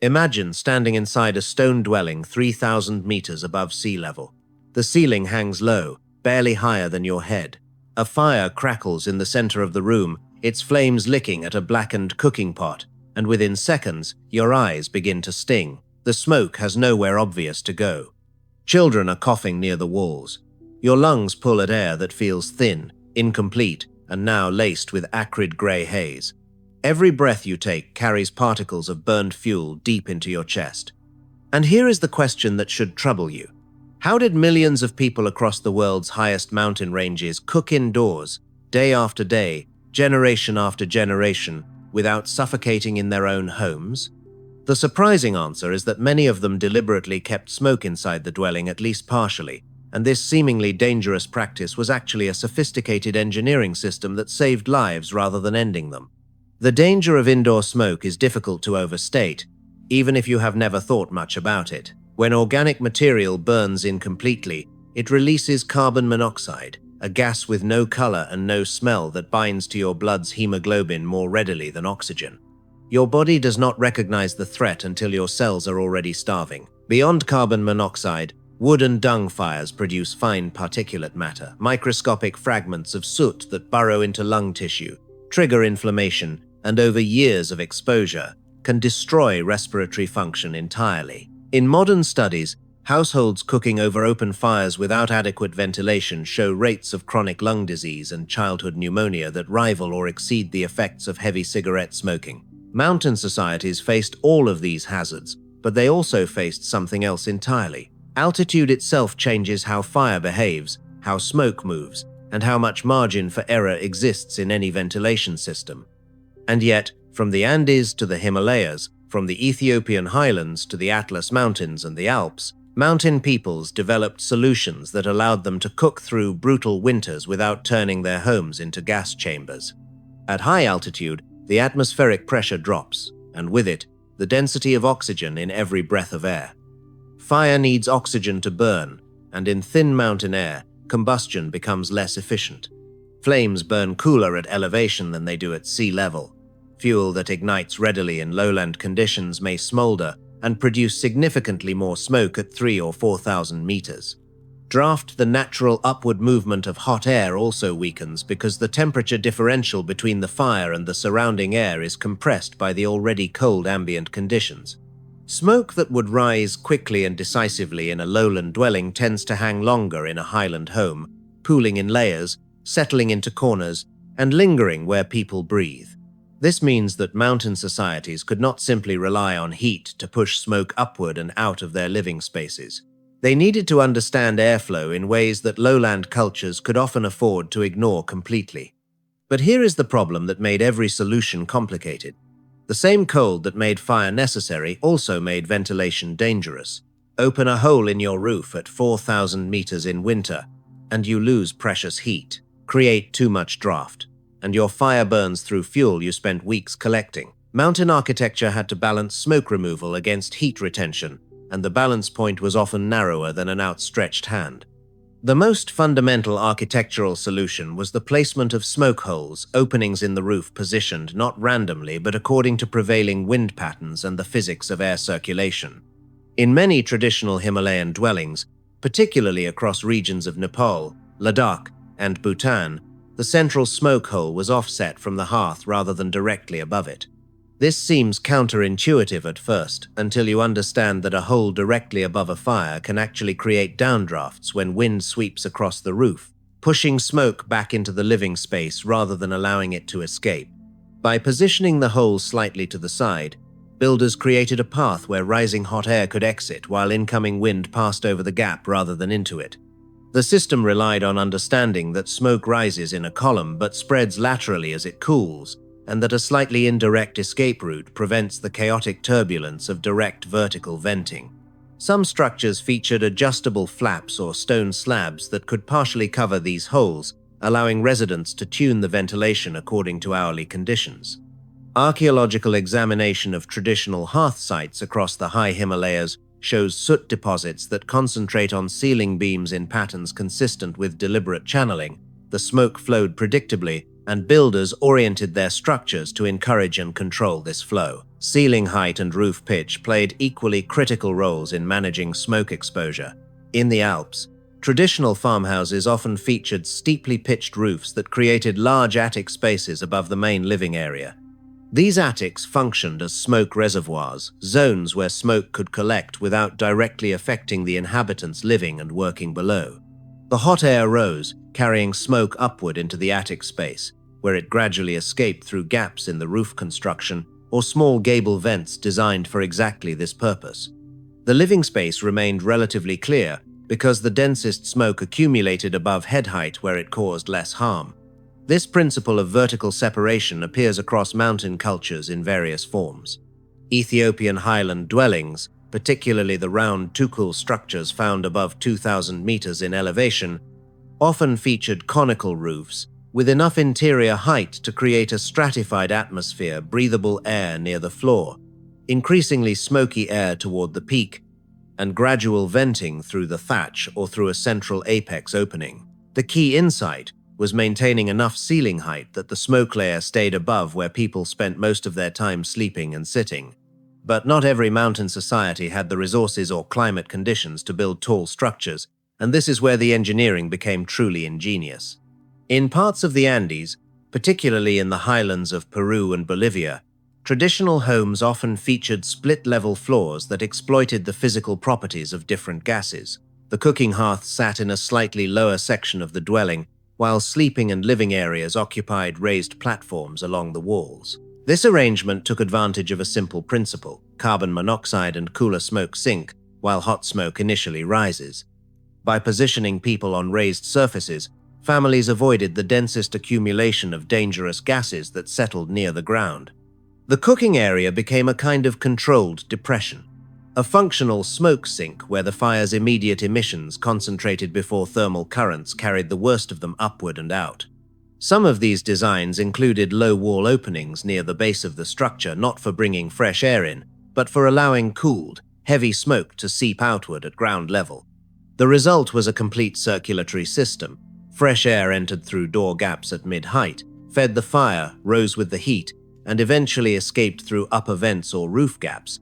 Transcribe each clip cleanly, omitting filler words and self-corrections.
Imagine standing inside a stone dwelling 3,000 meters above sea level. The ceiling hangs low, barely higher than your head. A fire crackles in the center of the room, its flames licking at a blackened cooking pot, and within seconds, your eyes begin to sting. The smoke has nowhere obvious to go. Children are coughing near the walls. Your lungs pull at air that feels thin, incomplete, and now laced with acrid gray haze. Every breath you take carries particles of burned fuel deep into your chest. And here is the question that should trouble you. How did millions of people across the world's highest mountain ranges cook indoors, day after day, generation after generation, without suffocating in their own homes? The surprising answer is that many of them deliberately kept smoke inside the dwelling at least partially, and this seemingly dangerous practice was actually a sophisticated engineering system that saved lives rather than ending them. The danger of indoor smoke is difficult to overstate, even if you have never thought much about it. When organic material burns incompletely, it releases carbon monoxide, a gas with no color and no smell that binds to your blood's hemoglobin more readily than oxygen. Your body does not recognize the threat until your cells are already starving. Beyond carbon monoxide, wood and dung fires produce fine particulate matter, microscopic fragments of soot that burrow into lung tissue, trigger inflammation, and over years of exposure, can destroy respiratory function entirely. In modern studies, households cooking over open fires without adequate ventilation show rates of chronic lung disease and childhood pneumonia that rival or exceed the effects of heavy cigarette smoking. Mountain societies faced all of these hazards, but they also faced something else entirely. Altitude itself changes how fire behaves, how smoke moves, and how much margin for error exists in any ventilation system. And yet, from the Andes to the Himalayas, from the Ethiopian highlands to the Atlas Mountains and the Alps, mountain peoples developed solutions that allowed them to cook through brutal winters without turning their homes into gas chambers. At high altitude, the atmospheric pressure drops, and with it, the density of oxygen in every breath of air. Fire needs oxygen to burn, and in thin mountain air, combustion becomes less efficient. Flames burn cooler at elevation than they do at sea level. Fuel that ignites readily in lowland conditions may smolder and produce significantly more smoke at 3,000 or 4,000 meters. Draft, the natural upward movement of hot air, also weakens because the temperature differential between the fire and the surrounding air is compressed by the already cold ambient conditions. Smoke that would rise quickly and decisively in a lowland dwelling tends to hang longer in a highland home, pooling in layers, settling into corners, and lingering where people breathe. This means that mountain societies could not simply rely on heat to push smoke upward and out of their living spaces. They needed to understand airflow in ways that lowland cultures could often afford to ignore completely. But here is the problem that made every solution complicated. The same cold that made fire necessary also made ventilation dangerous. Open a hole in your roof at 4,000 meters in winter, and you lose precious heat, create too much draft, and your fire burns through fuel you spent weeks collecting. Mountain architecture had to balance smoke removal against heat retention, and the balance point was often narrower than an outstretched hand. The most fundamental architectural solution was the placement of smoke holes, openings in the roof positioned not randomly but according to prevailing wind patterns and the physics of air circulation. In many traditional Himalayan dwellings, particularly across regions of Nepal, Ladakh, and Bhutan, the central smoke hole was offset from the hearth rather than directly above it. This seems counterintuitive at first, until you understand that a hole directly above a fire can actually create downdrafts when wind sweeps across the roof, pushing smoke back into the living space rather than allowing it to escape. By positioning the hole slightly to the side, builders created a path where rising hot air could exit while incoming wind passed over the gap rather than into it. The system relied on understanding that smoke rises in a column but spreads laterally as it cools, and that a slightly indirect escape route prevents the chaotic turbulence of direct vertical venting. Some structures featured adjustable flaps or stone slabs that could partially cover these holes, allowing residents to tune the ventilation according to hourly conditions. Archaeological examination of traditional hearth sites across the high Himalayas shows soot deposits that concentrate on ceiling beams in patterns consistent with deliberate channeling. The smoke flowed predictably, and builders oriented their structures to encourage and control this flow. Ceiling height and roof pitch played equally critical roles in managing smoke exposure. In the Alps, traditional farmhouses often featured steeply pitched roofs that created large attic spaces above the main living area. These attics functioned as smoke reservoirs, zones where smoke could collect without directly affecting the inhabitants living and working below. The hot air rose, carrying smoke upward into the attic space, where it gradually escaped through gaps in the roof construction or small gable vents designed for exactly this purpose. The living space remained relatively clear because the densest smoke accumulated above head height where it caused less harm. This principle of vertical separation appears across mountain cultures in various forms. Ethiopian highland dwellings, particularly the round tukul structures found above 2,000 meters in elevation, often featured conical roofs with enough interior height to create a stratified atmosphere, breathable air near the floor, increasingly smoky air toward the peak, and gradual venting through the thatch or through a central apex opening. The key insight was maintaining enough ceiling height that the smoke layer stayed above where people spent most of their time sleeping and sitting. But not every mountain society had the resources or climate conditions to build tall structures, and this is where the engineering became truly ingenious. In parts of the Andes, particularly in the highlands of Peru and Bolivia, traditional homes often featured split-level floors that exploited the physical properties of different gases. The cooking hearth sat in a slightly lower section of the dwelling, while sleeping and living areas occupied raised platforms along the walls. This arrangement took advantage of a simple principle: carbon monoxide and cooler smoke sink, while hot smoke initially rises. By positioning people on raised surfaces, families avoided the densest accumulation of dangerous gases that settled near the ground. The cooking area became a kind of controlled depression, a functional smoke sink where the fire's immediate emissions concentrated before thermal currents carried the worst of them upward and out. Some of these designs included low wall openings near the base of the structure, not for bringing fresh air in, but for allowing cooled, heavy smoke to seep outward at ground level. The result was a complete circulatory system. Fresh air entered through door gaps at mid-height, fed the fire, rose with the heat, and eventually escaped through upper vents or roof gaps,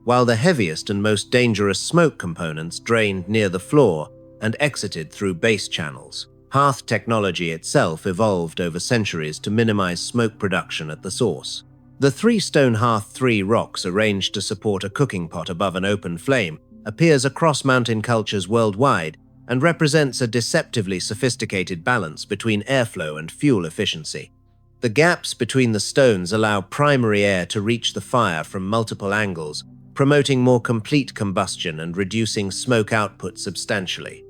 while the heaviest and most dangerous smoke components drained near the floor and exited through base channels. Hearth technology itself evolved over centuries to minimize smoke production at the source. The three-stone Hearth 3 rocks arranged to support a cooking pot above an open flame appears across mountain cultures worldwide and represents a deceptively sophisticated balance between airflow and fuel efficiency. The gaps between the stones allow primary air to reach the fire from multiple angles, promoting more complete combustion and reducing smoke output substantially.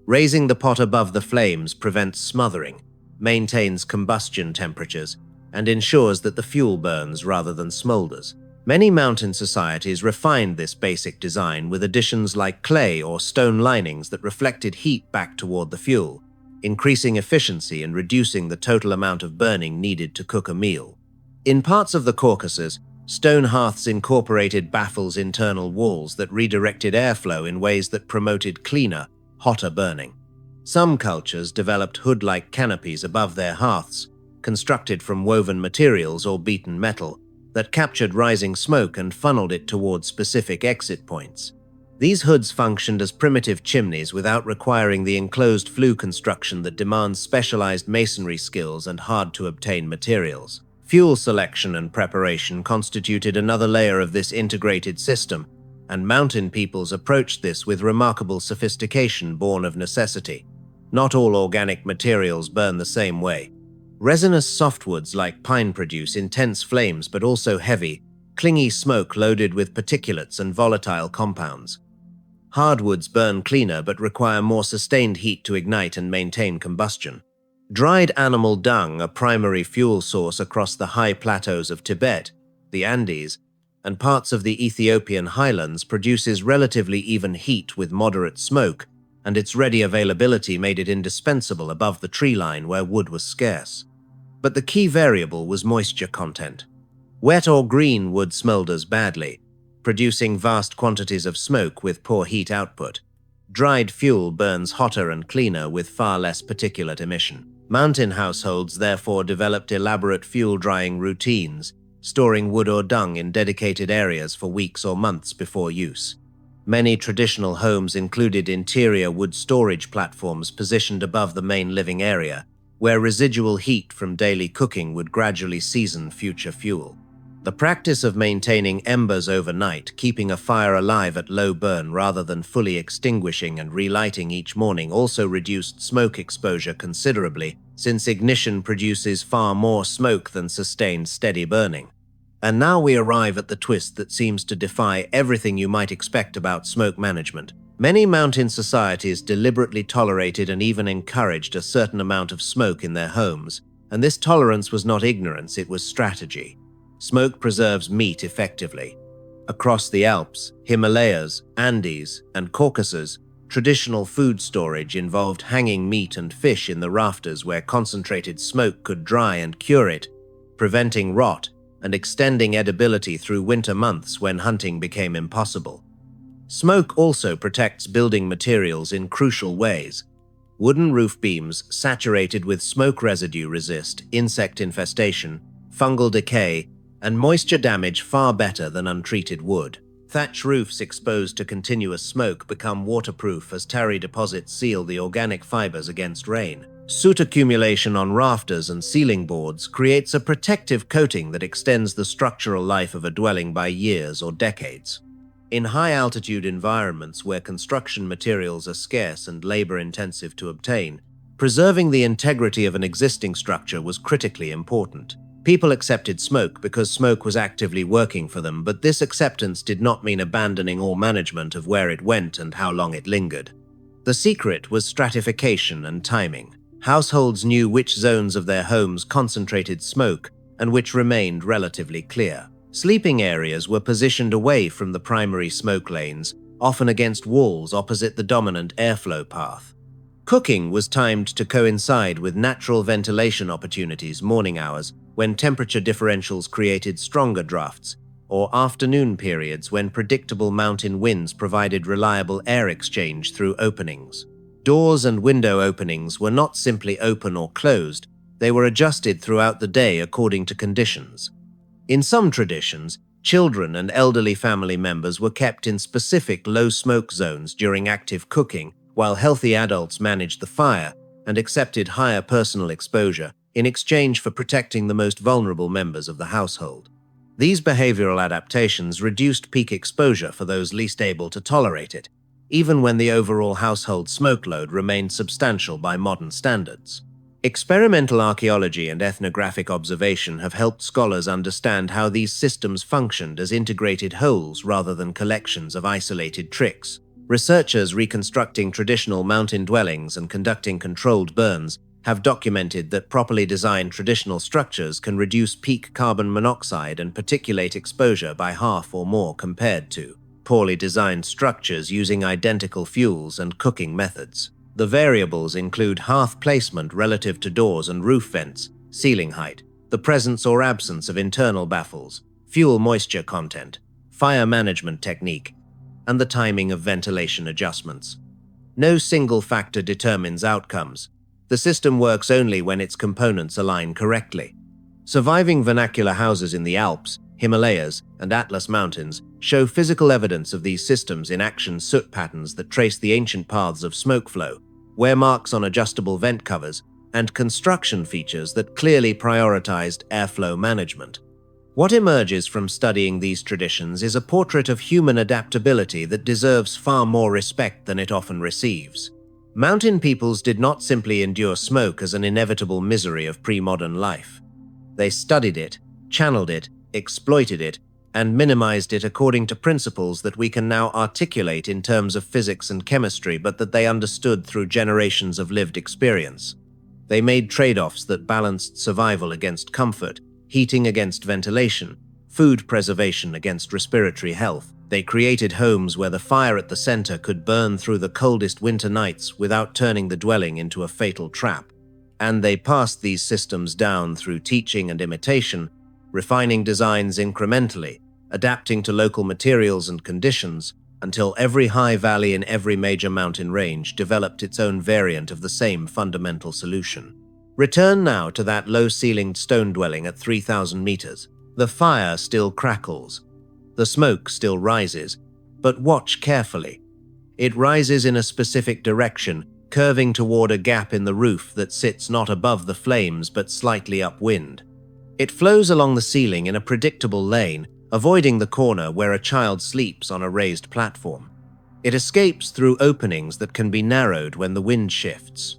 Raising the pot above the flames prevents smothering, maintains combustion temperatures, and ensures that the fuel burns rather than smolders. Many mountain societies refined this basic design with additions like clay or stone linings that reflected heat back toward the fuel, increasing efficiency and reducing the total amount of burning needed to cook a meal. In parts of the Caucasus, stone hearths incorporated baffles' internal walls that redirected airflow in ways that promoted cleaner, hotter burning. Some cultures developed hood-like canopies above their hearths, constructed from woven materials or beaten metal, that captured rising smoke and funneled it toward specific exit points. These hoods functioned as primitive chimneys without requiring the enclosed flue construction that demands specialized masonry skills and hard-to-obtain materials. Fuel selection and preparation constituted another layer of this integrated system, and mountain peoples approached this with remarkable sophistication born of necessity. Not all organic materials burn the same way. Resinous softwoods like pine produce intense flames but also heavy, clingy smoke loaded with particulates and volatile compounds. Hardwoods burn cleaner but require more sustained heat to ignite and maintain combustion. Dried animal dung, a primary fuel source across the high plateaus of Tibet, the Andes, and parts of the Ethiopian highlands, produces relatively even heat with moderate smoke, and its ready availability made it indispensable above the tree line where wood was scarce. But the key variable was moisture content. Wet or green wood smolders badly, producing vast quantities of smoke with poor heat output. Dried fuel burns hotter and cleaner with far less particulate emission. Mountain households therefore developed elaborate fuel-drying routines, storing wood or dung in dedicated areas for weeks or months before use. Many traditional homes included interior wood storage platforms positioned above the main living area, where residual heat from daily cooking would gradually season future fuel. The practice of maintaining embers overnight, keeping a fire alive at low burn rather than fully extinguishing and relighting each morning, also reduced smoke exposure considerably, since ignition produces far more smoke than sustained steady burning. And now we arrive at the twist that seems to defy everything you might expect about smoke management. Many mountain societies deliberately tolerated and even encouraged a certain amount of smoke in their homes, and this tolerance was not ignorance, it was strategy. Smoke preserves meat effectively. Across the Alps, Himalayas, Andes, and Caucasus, traditional food storage involved hanging meat and fish in the rafters where concentrated smoke could dry and cure it, preventing rot and extending edibility through winter months when hunting became impossible. Smoke also protects building materials in crucial ways. Wooden roof beams saturated with smoke residue resist insect infestation, fungal decay, and moisture damage far better than untreated wood. Thatch roofs exposed to continuous smoke become waterproof as tarry deposits seal the organic fibers against rain. Soot accumulation on rafters and ceiling boards creates a protective coating that extends the structural life of a dwelling by years or decades. In high-altitude environments where construction materials are scarce and labor-intensive to obtain, preserving the integrity of an existing structure was critically important. People accepted smoke because smoke was actively working for them, but this acceptance did not mean abandoning all management of where it went and how long it lingered. The secret was stratification and timing. Households knew which zones of their homes concentrated smoke and which remained relatively clear. Sleeping areas were positioned away from the primary smoke lanes, often against walls opposite the dominant airflow path. Cooking was timed to coincide with natural ventilation opportunities, morning hours, when temperature differentials created stronger drafts, or afternoon periods when predictable mountain winds provided reliable air exchange through openings. Doors and window openings were not simply open or closed, they were adjusted throughout the day according to conditions. In some traditions, children and elderly family members were kept in specific low-smoke zones during active cooking, while healthy adults managed the fire and accepted higher personal exposure in exchange for protecting the most vulnerable members of the household. These behavioral adaptations reduced peak exposure for those least able to tolerate it, even when the overall household smoke load remained substantial by modern standards. Experimental archaeology and ethnographic observation have helped scholars understand how these systems functioned as integrated wholes rather than collections of isolated tricks. Researchers reconstructing traditional mountain dwellings and conducting controlled burns have documented that properly designed traditional structures can reduce peak carbon monoxide and particulate exposure by half or more compared to poorly designed structures using identical fuels and cooking methods. The variables include hearth placement relative to doors and roof vents, ceiling height, the presence or absence of internal baffles, fuel moisture content, fire management technique, and the timing of ventilation adjustments. No single factor determines outcomes. The system works only when its components align correctly. Surviving vernacular houses in the Alps, Himalayas, and Atlas Mountains show physical evidence of these systems in action: soot patterns that trace the ancient paths of smoke flow, wear marks on adjustable vent covers, and construction features that clearly prioritized airflow management. What emerges from studying these traditions is a portrait of human adaptability that deserves far more respect than it often receives. Mountain peoples did not simply endure smoke as an inevitable misery of pre-modern life. They studied it, channeled it, exploited it, and minimized it according to principles that we can now articulate in terms of physics and chemistry, but that they understood through generations of lived experience. They made trade-offs that balanced survival against comfort, heating against ventilation, food preservation against respiratory health. They created homes where the fire at the center could burn through the coldest winter nights without turning the dwelling into a fatal trap. And they passed these systems down through teaching and imitation, refining designs incrementally, adapting to local materials and conditions, until every high valley in every major mountain range developed its own variant of the same fundamental solution. Return now to that low-ceilinged stone dwelling at 3,000 meters. The fire still crackles. The smoke still rises, but watch carefully. It rises in a specific direction, curving toward a gap in the roof that sits not above the flames but slightly upwind. It flows along the ceiling in a predictable lane, avoiding the corner where a child sleeps on a raised platform. It escapes through openings that can be narrowed when the wind shifts.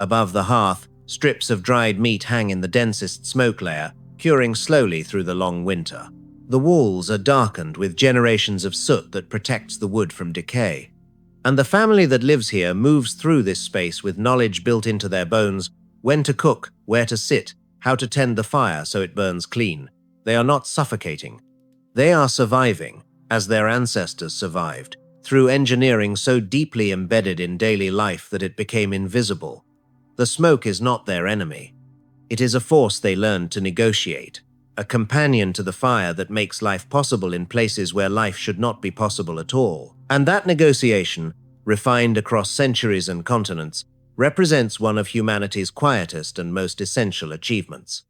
Above the hearth, strips of dried meat hang in the densest smoke layer, curing slowly through the long winter. The walls are darkened with generations of soot that protects the wood from decay. And the family that lives here moves through this space with knowledge built into their bones: when to cook, where to sit, how to tend the fire so it burns clean. They are not suffocating. They are surviving, as their ancestors survived, through engineering so deeply embedded in daily life that it became invisible. The smoke is not their enemy. It is a force they learned to negotiate, a companion to the fire that makes life possible in places where life should not be possible at all. And that negotiation, refined across centuries and continents, represents one of humanity's quietest and most essential achievements.